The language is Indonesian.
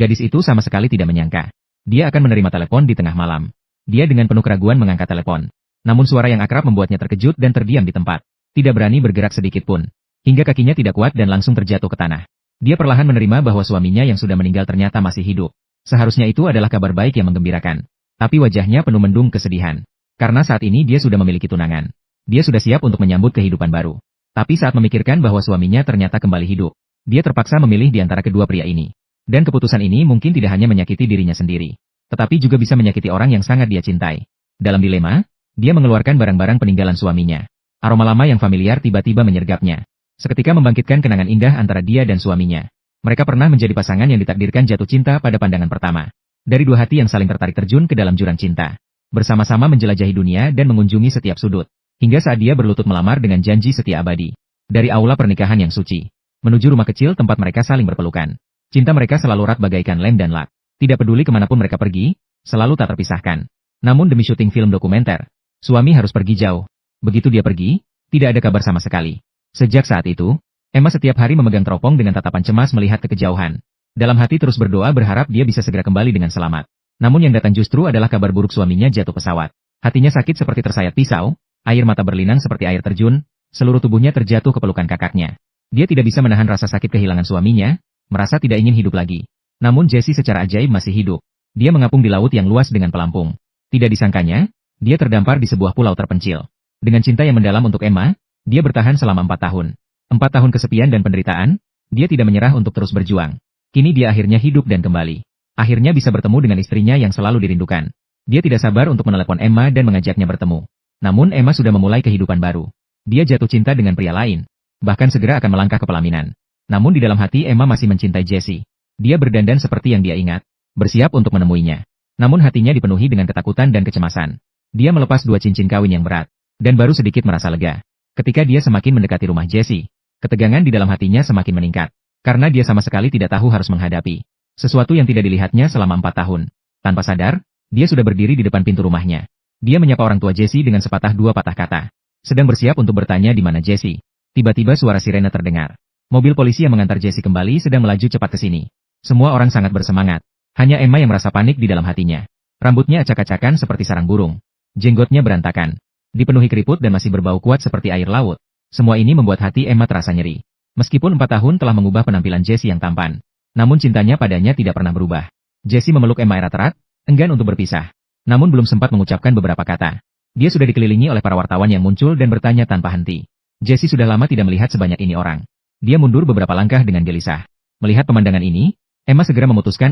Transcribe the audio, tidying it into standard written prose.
Gadis itu sama sekali tidak menyangka. Dia akan menerima telepon di tengah malam. Dia dengan penuh keraguan mengangkat telepon. Namun suara yang akrab membuatnya terkejut dan terdiam di tempat. Tidak berani bergerak sedikit pun. Hingga kakinya tidak kuat dan langsung terjatuh ke tanah. Dia perlahan menerima bahwa suaminya yang sudah meninggal ternyata masih hidup. Seharusnya itu adalah kabar baik yang menggembirakan. Tapi wajahnya penuh mendung kesedihan. Karena saat ini dia sudah memiliki tunangan. Dia sudah siap untuk menyambut kehidupan baru. Tapi saat memikirkan bahwa suaminya ternyata kembali hidup, dia terpaksa memilih di antara kedua pria ini. Dan keputusan ini mungkin tidak hanya menyakiti dirinya sendiri, tetapi juga bisa menyakiti orang yang sangat dia cintai. Dalam dilema, dia mengeluarkan barang-barang peninggalan suaminya. Aroma lama yang familiar tiba-tiba menyergapnya. Seketika membangkitkan kenangan indah antara dia dan suaminya. Mereka pernah menjadi pasangan yang ditakdirkan jatuh cinta pada pandangan pertama. Dari dua hati yang saling tertarik terjun ke dalam jurang cinta. Bersama-sama menjelajahi dunia dan mengunjungi setiap sudut. Hingga saat dia berlutut melamar dengan janji setia abadi. Dari aula pernikahan yang suci, menuju rumah kecil tempat mereka saling berpelukan. Cinta mereka selalu erat bagaikan lem dan lak. Tidak peduli kemanapun mereka pergi, selalu tak terpisahkan. Namun demi syuting film dokumenter, suami harus pergi jauh. Begitu dia pergi, tidak ada kabar sama sekali. Sejak saat itu, Emma setiap hari memegang teropong dengan tatapan cemas melihat ke kejauhan. Dalam hati terus berdoa berharap dia bisa segera kembali dengan selamat. Namun yang datang justru adalah kabar buruk suaminya jatuh pesawat. Hatinya sakit seperti tersayat pisau, air mata berlinang seperti air terjun, seluruh tubuhnya terjatuh ke pelukan kakaknya. Dia tidak bisa menahan rasa sakit kehilangan suaminya, merasa tidak ingin hidup lagi. Namun Jesse secara ajaib masih hidup. Dia mengapung di laut yang luas dengan pelampung. Tidak disangkanya, dia terdampar di sebuah pulau terpencil. Dengan cinta yang mendalam untuk Emma, dia bertahan selama 4 tahun. 4 tahun kesepian dan penderitaan, dia tidak menyerah untuk terus berjuang. Kini dia akhirnya hidup dan kembali. Akhirnya bisa bertemu dengan istrinya yang selalu dirindukan. Dia tidak sabar untuk menelepon Emma dan mengajaknya bertemu. Namun Emma sudah memulai kehidupan baru. Dia jatuh cinta dengan pria lain. Bahkan segera akan melangkah ke pelaminan. Namun di dalam hati Emma masih mencintai Jesse. Dia berdandan seperti yang dia ingat, bersiap untuk menemuinya. Namun hatinya dipenuhi dengan ketakutan dan kecemasan. Dia melepas 2 cincin kawin yang berat, dan baru sedikit merasa lega. Ketika dia semakin mendekati rumah Jesse, ketegangan di dalam hatinya semakin meningkat. Karena dia sama sekali tidak tahu harus menghadapi sesuatu yang tidak dilihatnya selama 4 tahun. Tanpa sadar, dia sudah berdiri di depan pintu rumahnya. Dia menyapa orang tua Jesse dengan sepatah 2 patah kata. Sedang bersiap untuk bertanya di mana Jesse. Tiba-tiba suara sirene terdengar. Mobil polisi yang mengantar Jesse kembali sedang melaju cepat ke sini. Semua orang sangat bersemangat. Hanya Emma yang merasa panik di dalam hatinya. Rambutnya acak-acakan seperti sarang burung. Jenggotnya berantakan. Dipenuhi keriput dan masih berbau kuat seperti air laut. Semua ini membuat hati Emma terasa nyeri. Meskipun 4 tahun telah mengubah penampilan Jesse yang tampan. Namun cintanya padanya tidak pernah berubah. Jesse memeluk Emma erat-erat, enggan untuk berpisah. Namun belum sempat mengucapkan beberapa kata. Dia sudah dikelilingi oleh para wartawan yang muncul dan bertanya tanpa henti. Jesse sudah lama tidak melihat sebanyak ini orang. Dia mundur beberapa langkah dengan gelisah. Melihat pemandangan ini, Emma segera memutuskan